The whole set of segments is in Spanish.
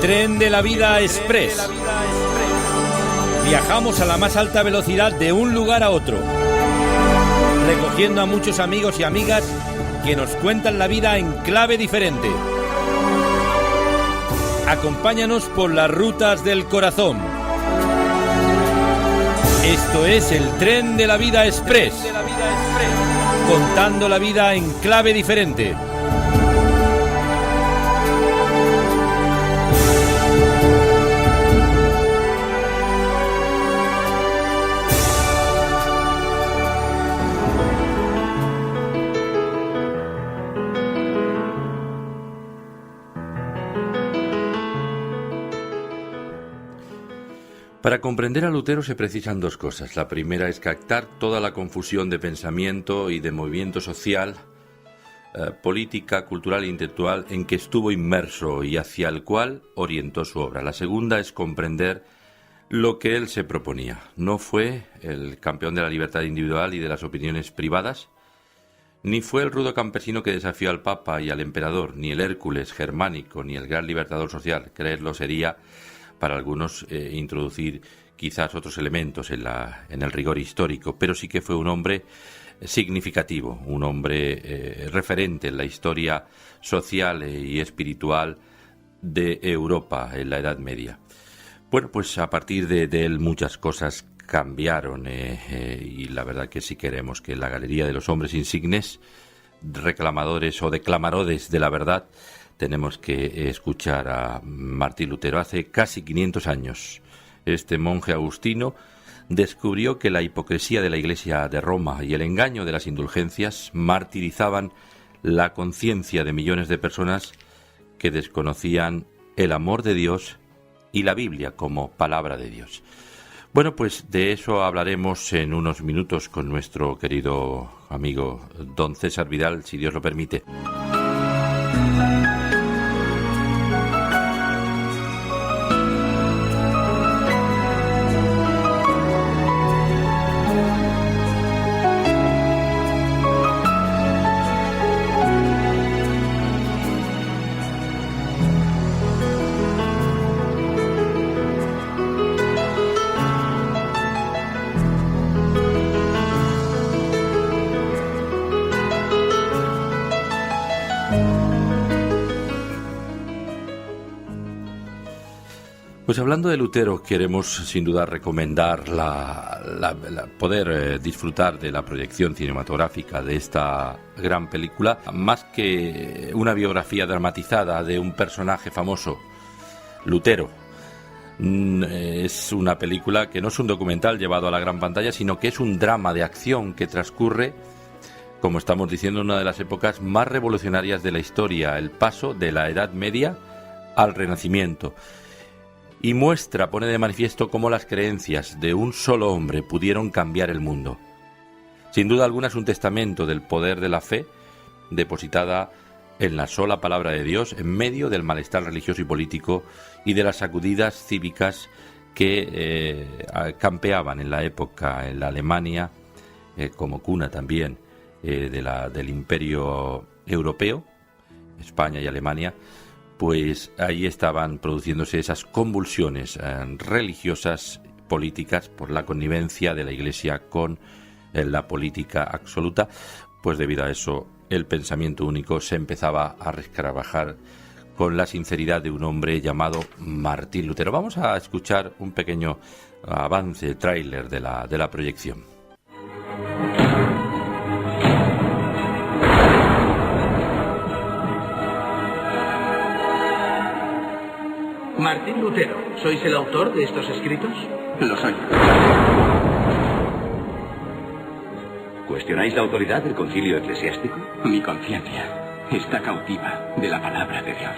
Tren de la Vida Express. Viajamos a la más alta velocidad de un lugar a otro, recogiendo a muchos amigos y amigas que nos cuentan la vida en clave diferente. Acompáñanos por las rutas del corazón. Esto es el Tren de la Vida Express, contando la vida en clave diferente. Para comprender a Lutero se precisan dos cosas. La primera es captar toda la confusión de pensamiento y de movimiento social, política, cultural e intelectual en que estuvo inmerso y hacia el cual orientó su obra. La segunda es comprender lo que él se proponía. No fue el campeón de la libertad individual y de las opiniones privadas, ni fue el rudo campesino que desafió al Papa y al Emperador, ni el Hércules germánico, ni el gran libertador social. Creerlo sería, para algunos, introducir quizás otros elementos en el rigor histórico, pero sí que fue un hombre significativo, un hombre referente en la historia social y espiritual de Europa en la Edad Media. Bueno, pues a partir de él muchas cosas cambiaron y la verdad que si queremos que la galería de los hombres insignes, reclamadores o declamadores de la verdad, tenemos que escuchar a Martín Lutero. Hace casi 500 años, este monje agustino descubrió que la hipocresía de la Iglesia de Roma y el engaño de las indulgencias martirizaban la conciencia de millones de personas que desconocían el amor de Dios y la Biblia como palabra de Dios. Bueno, pues de eso hablaremos en unos minutos con nuestro querido amigo don César Vidal, si Dios lo permite. Pues hablando de Lutero, queremos sin duda recomendar poder disfrutar de la proyección cinematográfica de esta gran película, más que una biografía dramatizada de un personaje famoso, Lutero. Es una película que no es un documental llevado a la gran pantalla, sino que es un drama de acción que transcurre, como estamos diciendo, en una de las épocas más revolucionarias de la historia, el paso de la Edad Media al Renacimiento. Y pone de manifiesto cómo las creencias de un solo hombre pudieron cambiar el mundo. Sin duda alguna es un testamento del poder de la fe, depositada en la sola palabra de Dios, en medio del malestar religioso y político y de las sacudidas cívicas que campeaban en la época en la Alemania, como cuna también del Imperio Europeo, España y Alemania. Pues ahí estaban produciéndose esas convulsiones religiosas, políticas, por la connivencia de la Iglesia con la política absoluta. Pues debido a eso, el pensamiento único se empezaba a resquebrajar con la sinceridad de un hombre llamado Martín Lutero. Vamos a escuchar un pequeño avance, tráiler de la proyección. Martín Lutero, ¿sois el autor de estos escritos? Lo soy. ¿Cuestionáis la autoridad del concilio eclesiástico? Mi conciencia está cautiva de la palabra de Dios.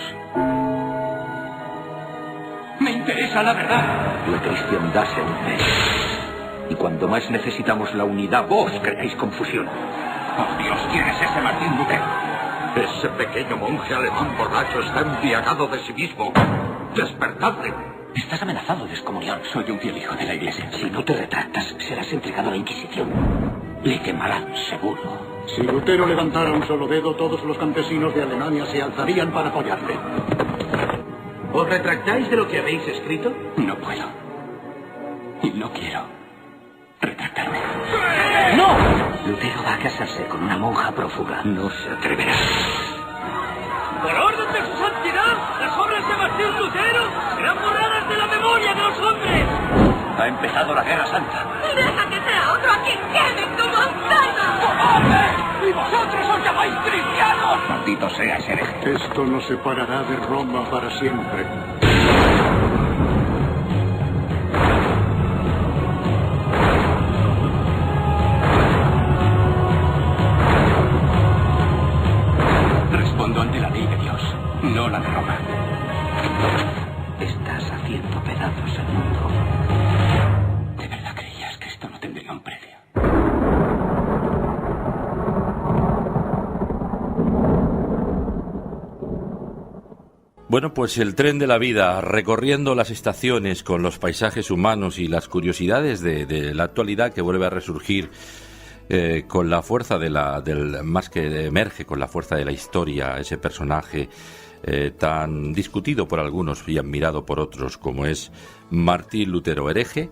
¡Me interesa la verdad! La cristiandad se une. Y cuando más necesitamos la unidad, vos creáis confusión. ¡Oh, Dios! ¿Quién es ese Martín Lutero? Ese pequeño monje alemán borracho está embriagado de sí mismo. ¡Despertadle! Estás amenazado de excomunión. Soy un fiel hijo de la Iglesia. Si no te retractas, serás entregado a la Inquisición. Le quemarán, seguro. Si Lutero levantara un solo dedo, todos los campesinos de Alemania se alzarían para apoyarle. ¿Os retractáis de lo que habéis escrito? No puedo. Y no quiero retractarme. ¡No! Lutero va a casarse con una monja prófuga. No se atreverá. Por orden de su santidad, las obras de Martín Lutero serán borradas de la memoria de los hombres. Ha empezado la Guerra Santa. ¡Deja que sea otro a quien queme tu manzana! ¡Cobarde! ¡Y vosotros os llamáis cristianos! Maldito sea ese hereje. Esto nos separará de Roma para siempre. Respondo ante la ley de Dios, no la de Roma. Estás haciendo pedazos el mundo. ¿De verdad creías que esto no tendría un precio? Bueno, pues el tren de la vida, recorriendo las estaciones con los paisajes humanos y las curiosidades de la actualidad que vuelve a resurgir con la fuerza más que emerge con la fuerza de la historia, ese personaje tan discutido por algunos y admirado por otros, como es Martín Lutero, hereje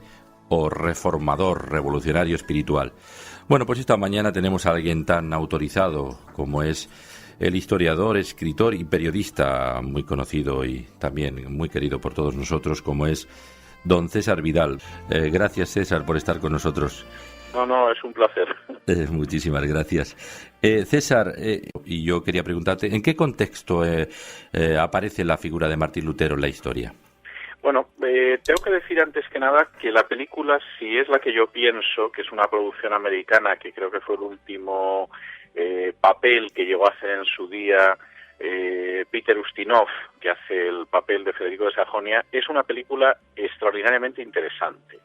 o reformador, revolucionario espiritual. Bueno, pues esta mañana tenemos a alguien tan autorizado como es el historiador, escritor y periodista muy conocido y también muy querido por todos nosotros, como es don César Vidal. Gracias, César, por estar con nosotros. No, es un placer. Muchísimas gracias. César, y yo quería preguntarte, ¿en qué contexto aparece la figura de Martín Lutero en la historia? Bueno, tengo que decir antes que nada que la película, si es la que yo pienso, que es una producción americana, que creo que fue el último papel que llegó a hacer en su día Peter Ustinov, que hace el papel de Federico de Sajonia, es una película extraordinariamente interesante.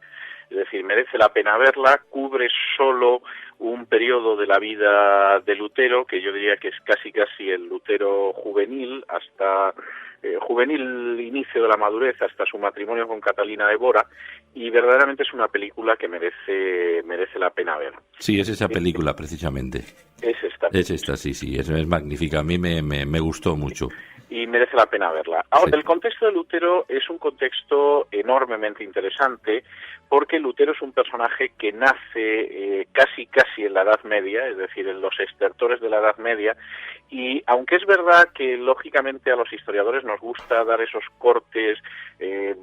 Es decir, merece la pena verla, cubre solo un periodo de la vida de Lutero, que yo diría que es casi el Lutero juvenil, hasta juvenil inicio de la madurez, hasta su matrimonio con Catalina de Bora, y verdaderamente es una película que merece la pena ver. Sí, es esa película precisamente. Es esta. Es esta, sí, es magnífica, a mí me gustó mucho. Y merece la pena verla. Ahora, Sí. el contexto de Lutero es un contexto enormemente interesante, porque Lutero es un personaje que nace casi en la Edad Media, es decir, en los estertores de la Edad Media, y aunque es verdad que lógicamente a los historiadores nos gusta dar esos cortes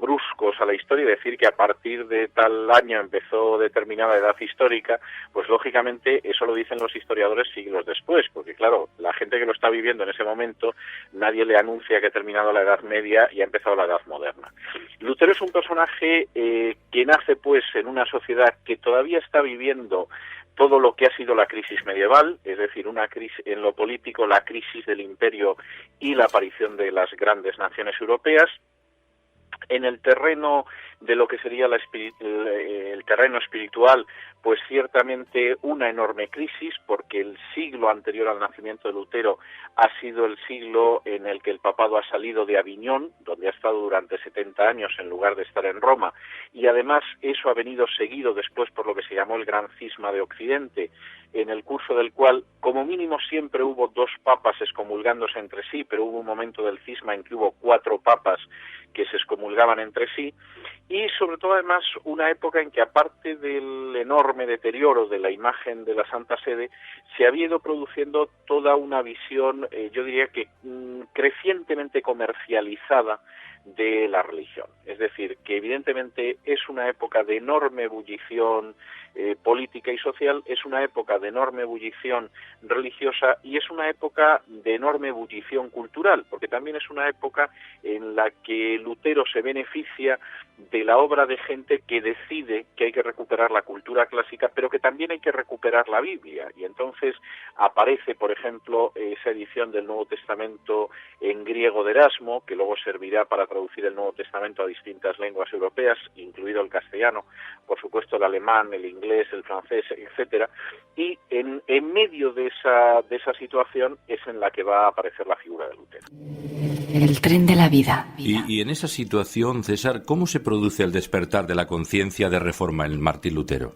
bruscos a la historia y decir que a partir de tal año empezó determinada edad histórica, pues lógicamente eso lo dicen los historiadores siglos después, porque claro, la gente que lo está viviendo en ese momento, nadie le anuncia que ha terminado la Edad Media y ha empezado la Edad Moderna. Lutero es un personaje que nace pues en una sociedad que todavía está viviendo todo lo que ha sido la crisis medieval, es decir, una crisis en lo político, la crisis del imperio y la aparición de las grandes naciones europeas. En el terreno de lo que sería el terreno espiritual, pues ciertamente una enorme crisis, porque el siglo anterior al nacimiento de Lutero ha sido el siglo en el que el papado ha salido de Aviñón, donde ha estado durante 70 años en lugar de estar en Roma, y además eso ha venido seguido después por lo que se llamó el Gran Cisma de Occidente, en el curso del cual como mínimo siempre hubo 2 papas excomulgándose entre sí, pero hubo un momento del cisma en que hubo 4 papas que se excomulgaban entre sí, y sobre todo además una época en que aparte del enorme deterioro de la imagen de la Santa Sede, se había ido produciendo toda una visión, yo diría que crecientemente comercializada de la religión. Es decir, que evidentemente es una época de enorme ebullición política y social, es una época de enorme ebullición religiosa y es una época de enorme ebullición cultural, porque también es una época en la que Lutero se beneficia de la obra de gente que decide que hay que recuperar la cultura clásica, pero que también hay que recuperar la Biblia. Y entonces aparece, por ejemplo, esa edición del Nuevo Testamento en griego de Erasmo, que luego servirá para traducir el Nuevo Testamento a distintas lenguas europeas, incluido el castellano, por supuesto el alemán, el inglés, el francés, etcétera. Y en medio de esa situación es en la que va a aparecer la figura de Lutero. El tren de la vida. Y en esa situación, César, ¿cómo se produce el despertar de la conciencia de reforma en Martín Lutero?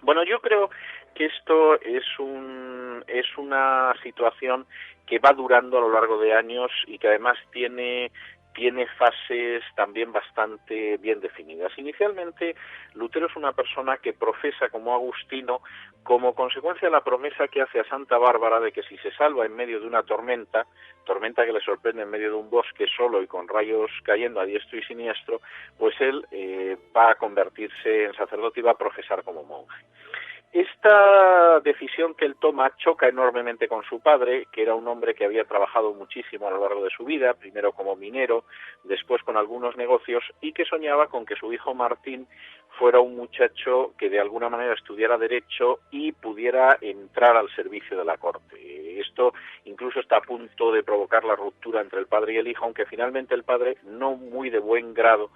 Bueno, yo creo que esto es una situación que va durando a lo largo de años y que además tiene tiene fases también bastante bien definidas. Inicialmente, Lutero es una persona que profesa como agustino como consecuencia de la promesa que hace a Santa Bárbara de que si se salva en medio de una tormenta que le sorprende en medio de un bosque solo y con rayos cayendo a diestro y siniestro, pues él va a convertirse en sacerdote y va a profesar como monje. Esta decisión que él toma choca enormemente con su padre, que era un hombre que había trabajado muchísimo a lo largo de su vida, primero como minero, después con algunos negocios, y que soñaba con que su hijo Martín fuera un muchacho que de alguna manera estudiara Derecho y pudiera entrar al servicio de la corte. Esto incluso está a punto de provocar la ruptura entre el padre y el hijo, aunque finalmente el padre, no muy de buen grado,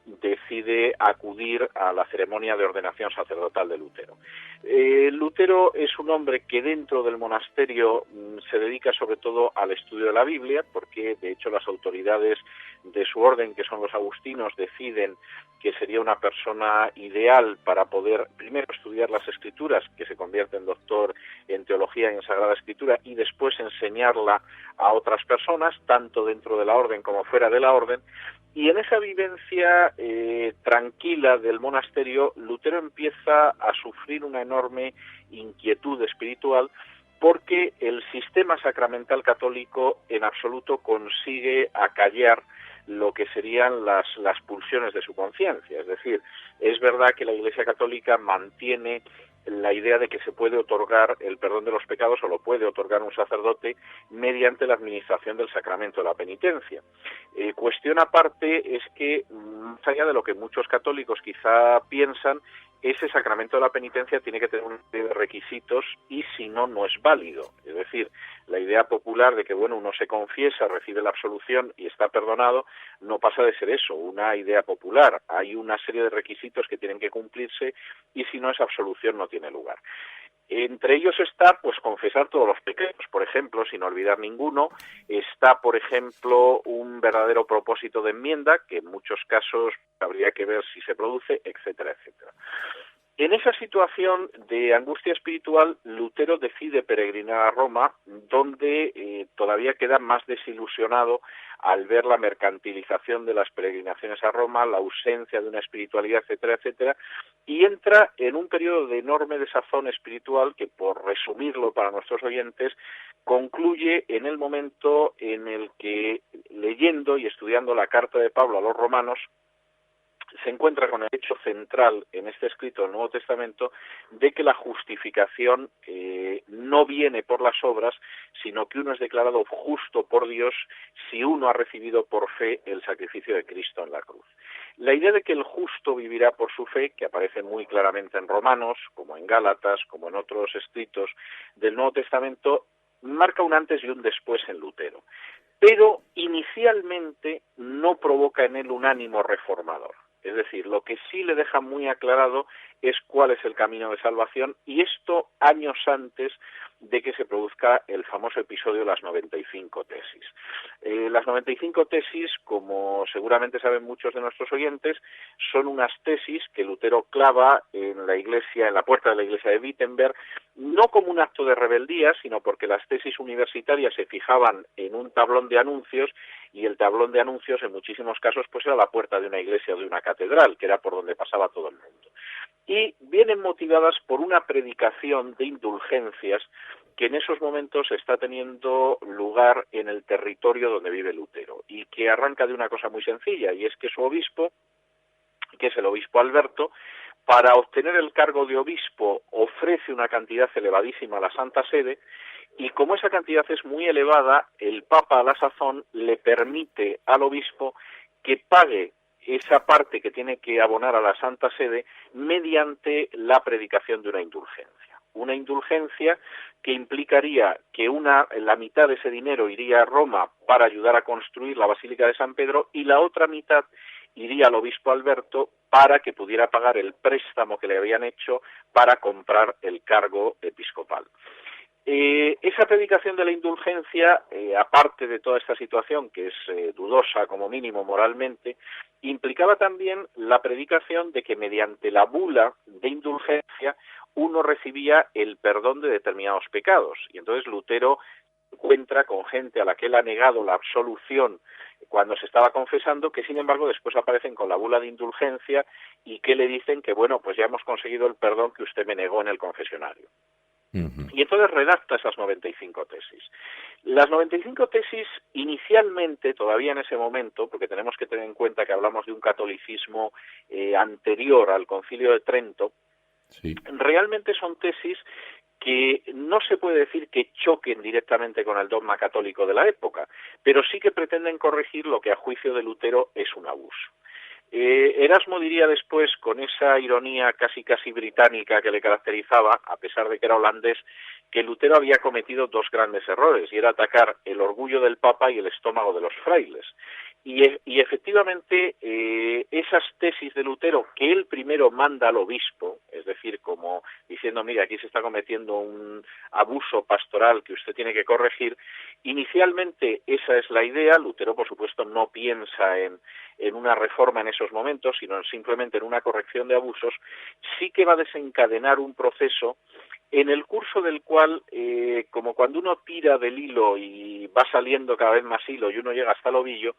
decide acudir a la ceremonia de ordenación sacerdotal de Lutero. Lutero es un hombre que dentro del monasterio se dedica sobre todo al estudio de la Biblia, porque de hecho las autoridades de su orden, que son los agustinos, deciden que sería una persona ideal para poder primero estudiar las Escrituras, que se convierte en doctor en teología y en Sagrada Escritura, y después enseñarla a otras personas, tanto dentro de la orden como fuera de la orden. Y en esa vivencia tranquila del monasterio, Lutero empieza a sufrir una enorme inquietud espiritual, porque el sistema sacramental católico en absoluto consigue acallar lo que serían las pulsiones de su conciencia. Es decir, es verdad que la Iglesia Católica mantiene la idea de que se puede otorgar el perdón de los pecados, o lo puede otorgar un sacerdote, mediante la administración del sacramento de la penitencia. Cuestión aparte es que, más allá de lo que muchos católicos quizá piensan, ese sacramento de la penitencia tiene que tener una serie de requisitos, y si no, no es válido. Es decir, la idea popular de que, bueno, uno se confiesa, recibe la absolución y está perdonado, no pasa de ser eso, una idea popular. Hay una serie de requisitos que tienen que cumplirse, y si no, esa absolución no tiene lugar. Entre ellos está, pues, confesar todos los pecados, por ejemplo, sin olvidar ninguno. Está, por ejemplo, un verdadero propósito de enmienda, que en muchos casos habría que ver si se produce, etcétera, etcétera. En esa situación de angustia espiritual, Lutero decide peregrinar a Roma, donde todavía queda más desilusionado al ver la mercantilización de las peregrinaciones a Roma, la ausencia de una espiritualidad, etcétera, etcétera, y entra en un periodo de enorme desazón espiritual que, por resumirlo para nuestros oyentes, concluye en el momento en el que, leyendo y estudiando la carta de Pablo a los romanos, se encuentra con el hecho central en este escrito del Nuevo Testamento de que la justificación no viene por las obras, sino que uno es declarado justo por Dios si uno ha recibido por fe el sacrificio de Cristo en la cruz. La idea de que el justo vivirá por su fe, que aparece muy claramente en Romanos, como en Gálatas, como en otros escritos del Nuevo Testamento, marca un antes y un después en Lutero. Pero inicialmente no provoca en él un ánimo reformador. Es decir, lo que sí le deja muy aclarado es cuál es el camino de salvación, y esto años antes de que se produzca el famoso episodio de las 95 tesis. Las 95 tesis, como seguramente saben muchos de nuestros oyentes, son unas tesis que Lutero clava en la iglesia, en la puerta de la iglesia de Wittenberg, no como un acto de rebeldía, sino porque las tesis universitarias se fijaban en un tablón de anuncios, y el tablón de anuncios en muchísimos casos pues era la puerta de una iglesia o de una catedral, que era por donde pasaba todo el mundo. Y vienen motivadas por una predicación de indulgencias que en esos momentos está teniendo lugar en el territorio donde vive Lutero, y que arranca de una cosa muy sencilla, y es que su obispo, que es el obispo Alberto, para obtener el cargo de obispo ofrece una cantidad elevadísima a la Santa Sede, y como esa cantidad es muy elevada, el Papa a la sazón le permite al obispo que pague esa parte que tiene que abonar a la Santa Sede mediante la predicación de una indulgencia. Una indulgencia que implicaría que la mitad de ese dinero iría a Roma para ayudar a construir la Basílica de San Pedro, y la otra mitad iría al obispo Alberto para que pudiera pagar el préstamo que le habían hecho para comprar el cargo episcopal. Esa predicación de la indulgencia, aparte de toda esta situación que es dudosa como mínimo moralmente, implicaba también la predicación de que mediante la bula de indulgencia uno recibía el perdón de determinados pecados. Y entonces Lutero encuentra con gente a la que él ha negado la absolución cuando se estaba confesando, que sin embargo después aparecen con la bula de indulgencia y que le dicen que bueno, pues ya hemos conseguido el perdón que usted me negó en el confesionario. Y entonces redacta esas 95 tesis. Las 95 tesis inicialmente, todavía en ese momento, porque tenemos que tener en cuenta que hablamos de un catolicismo anterior al Concilio de Trento, sí, realmente son tesis que no se puede decir que choquen directamente con el dogma católico de la época, pero sí que pretenden corregir lo que a juicio de Lutero es un abuso. Erasmo diría después, con esa ironía casi británica que le caracterizaba, a pesar de que era holandés, que Lutero había cometido dos grandes errores, y era atacar el orgullo del Papa y el estómago de los frailes. Y efectivamente, esas tesis de Lutero, que él primero manda al obispo, es decir, como diciendo, mira, aquí se está cometiendo un abuso pastoral que usted tiene que corregir, inicialmente esa es la idea. Lutero, por supuesto, no piensa en una reforma en esos momentos, sino simplemente en una corrección de abusos. Sí que va a desencadenar un proceso en el curso del cual, como cuando uno tira del hilo y va saliendo cada vez más hilo y uno llega hasta el ovillo,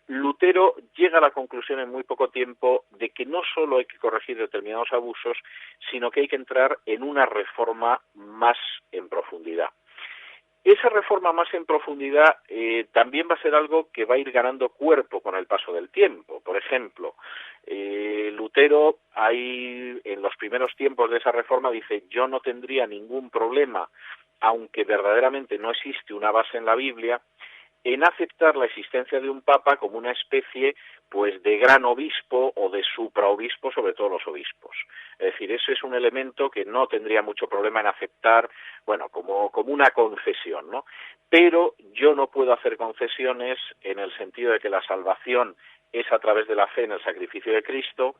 Lutero llega a la conclusión en muy poco tiempo de que no solo hay que corregir determinados abusos, sino que hay que entrar en una reforma más en profundidad. Esa reforma más en profundidad también va a ser algo que va a ir ganando cuerpo con el paso del tiempo. Por ejemplo, Lutero, en los primeros tiempos de esa reforma, dice: yo no tendría ningún problema, aunque verdaderamente no existe una base en la Biblia, en aceptar la existencia de un papa como una especie pues de gran obispo o de supraobispo sobre todos los obispos. Es decir, ese es un elemento que no tendría mucho problema en aceptar, bueno, como una concesión, ¿no? Pero yo no puedo hacer concesiones en el sentido de que la salvación es a través de la fe en el sacrificio de Cristo,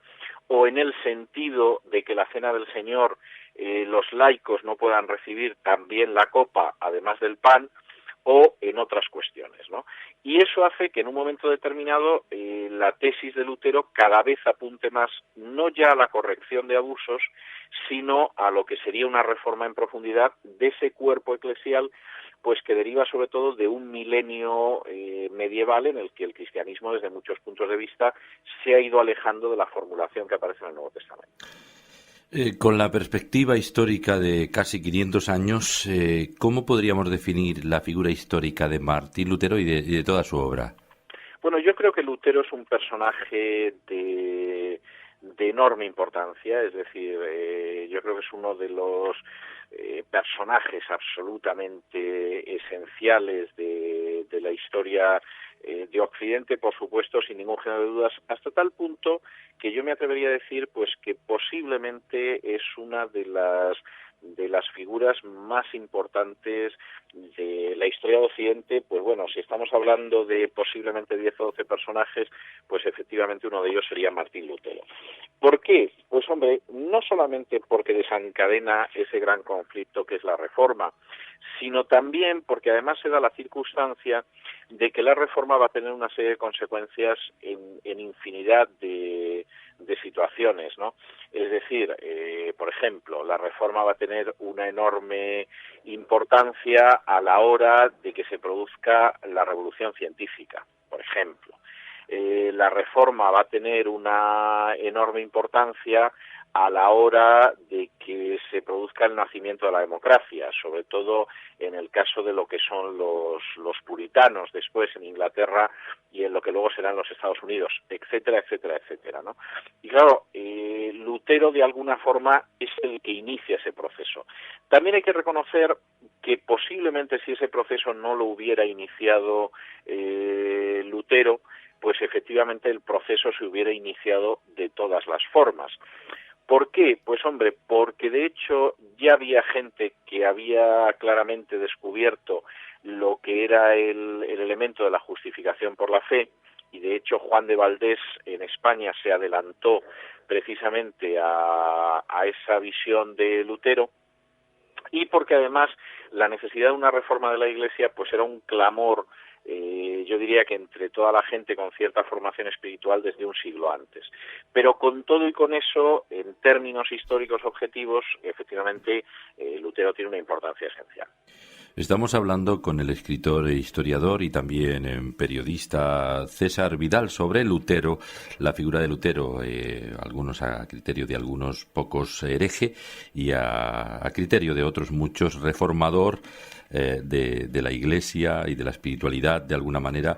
o en el sentido de que la cena del Señor los laicos no puedan recibir también la copa además del pan, o en otras cuestiones, ¿no? Y eso hace que en un momento determinado la tesis de Lutero cada vez apunte más, no ya a la corrección de abusos, sino a lo que sería una reforma en profundidad de ese cuerpo eclesial, pues que deriva sobre todo de un milenio medieval en el que el cristianismo, desde muchos puntos de vista, se ha ido alejando de la formulación que aparece en el Nuevo Testamento. Con la perspectiva histórica de casi 500 años, ¿cómo podríamos definir la figura histórica de Martín Lutero y de toda su obra? Bueno, yo creo que Lutero es un personaje de enorme importancia, es decir, yo creo que es uno de los personajes absolutamente esenciales de la historia de Occidente, por supuesto, sin ningún género de dudas, hasta tal punto que yo me atrevería a decir pues que posiblemente es una de las figuras más importantes de la historia de Occidente. Pues bueno, si estamos hablando de posiblemente 10 o 12 personajes, pues efectivamente uno de ellos sería Martín Lutero. ¿Por qué? Pues hombre, no solamente porque desencadena ese gran conflicto que es la Reforma, sino también porque además se da la circunstancia de que la Reforma va a tener una serie de consecuencias en infinidad de situaciones, ¿no? Es decir, por ejemplo, la Reforma va a tener una enorme importancia a la hora de que se produzca la revolución científica, por ejemplo. La Reforma va a tener una enorme importancia a la hora de que se produzca el nacimiento de la democracia, sobre todo en el caso de lo que son los puritanos después en Inglaterra y en lo que luego serán los Estados Unidos, etcétera, etcétera, etcétera, ¿no? Y claro, Lutero de alguna forma es el que inicia ese proceso. También hay que reconocer que posiblemente si ese proceso no lo hubiera iniciado Lutero, pues efectivamente el proceso se hubiera iniciado de todas las formas. ¿Por qué? Pues hombre, porque de hecho ya había gente que había claramente descubierto lo que era el elemento de la justificación por la fe, y de hecho Juan de Valdés en España se adelantó precisamente a esa visión de Lutero, y porque además la necesidad de una reforma de la Iglesia pues era un clamor, yo diría que entre toda la gente con cierta formación espiritual desde un siglo antes. Pero con todo y con eso, en términos históricos objetivos, efectivamente, Lutero tiene una importancia esencial. Estamos hablando con el escritor e historiador y también periodista César Vidal sobre Lutero, la figura de Lutero, algunos a criterio de algunos pocos hereje y a criterio de otros muchos reformador de la Iglesia y de la espiritualidad de alguna manera.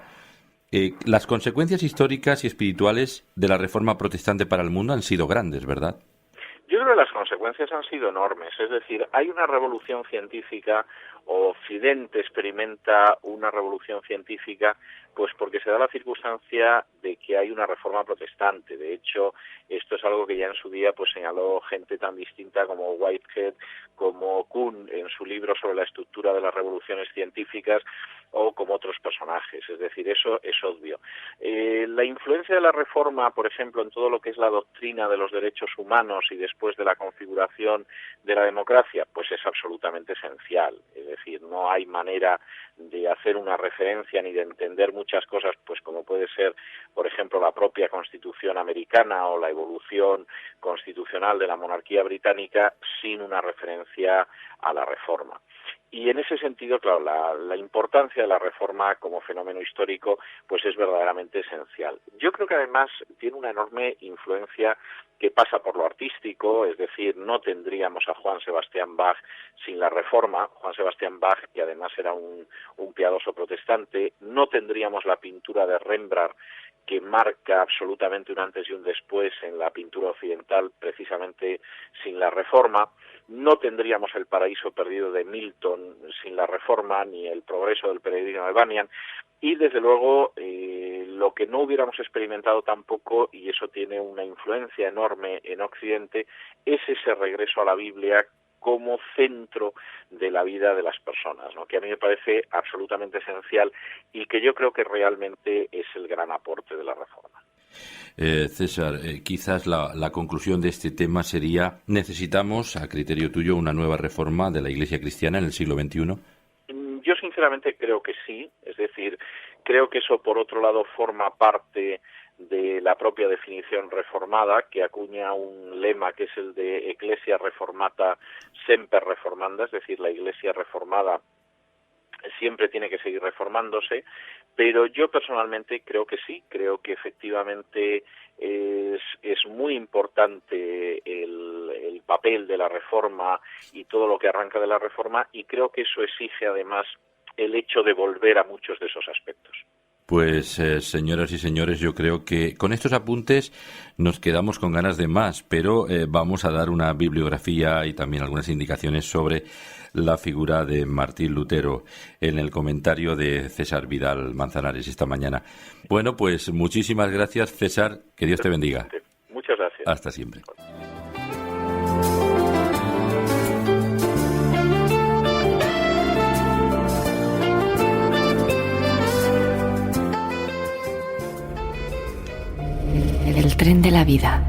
Las consecuencias históricas y espirituales de la Reforma protestante para el mundo han sido grandes, ¿verdad? Yo creo que las consecuencias han sido enormes, es decir, hay una revolución científica, o Occidente experimenta una revolución científica, pues porque se da la circunstancia de que hay una reforma protestante. De hecho, esto es algo que ya en su día pues señaló gente tan distinta como Whitehead, como Kuhn en su libro sobre la estructura de las revoluciones científicas, o como otros personajes, es decir, eso es obvio. La influencia de la Reforma, por ejemplo, en todo lo que es la doctrina de los derechos humanos y después de la configuración de la democracia, pues es absolutamente esencial, es decir, no hay manera de hacer una referencia ni de entender muchas cosas, pues como puede ser, por ejemplo, la propia Constitución americana o la evolución constitucional de la monarquía británica sin una referencia a la Reforma. Y en ese sentido, claro, la importancia de la Reforma como fenómeno histórico pues es verdaderamente esencial. Yo creo que además tiene una enorme influencia que pasa por lo artístico, es decir, no tendríamos a Juan Sebastián Bach sin la Reforma. Juan Sebastián Bach, que además era un piadoso protestante, no tendríamos la pintura de Rembrandt, que marca absolutamente un antes y un después en la pintura occidental, precisamente sin la Reforma. No tendríamos el Paraíso perdido de Milton sin la Reforma, ni el Progreso del peregrino de Bunyan, y desde luego lo que no hubiéramos experimentado tampoco, y eso tiene una influencia enorme en Occidente, es ese regreso a la Biblia como centro de la vida de las personas, ¿no? Que a mí me parece absolutamente esencial y que yo creo que realmente es el gran aporte de la Reforma. César, quizás la conclusión de este tema sería: ¿necesitamos, a criterio tuyo, una nueva reforma de la Iglesia cristiana en el siglo XXI? Yo sinceramente creo que sí, es decir, creo que eso por otro lado forma parte de la propia definición reformada, que acuña un lema que es el de Ecclesia Reformata Semper Reformanda, es decir, la Iglesia reformada siempre tiene que seguir reformándose, pero yo personalmente creo que sí, creo que efectivamente es muy importante el papel de la Reforma y todo lo que arranca de la Reforma, y creo que eso exige además el hecho de volver a muchos de esos aspectos. Pues, señoras y señores, yo creo que con estos apuntes nos quedamos con ganas de más, pero vamos a dar una bibliografía y también algunas indicaciones sobre la figura de Martín Lutero en el comentario de César Vidal Manzanares esta mañana. Bueno, pues muchísimas gracias, César, que Dios te bendiga. Muchas gracias. Hasta siempre. El tren de la vida.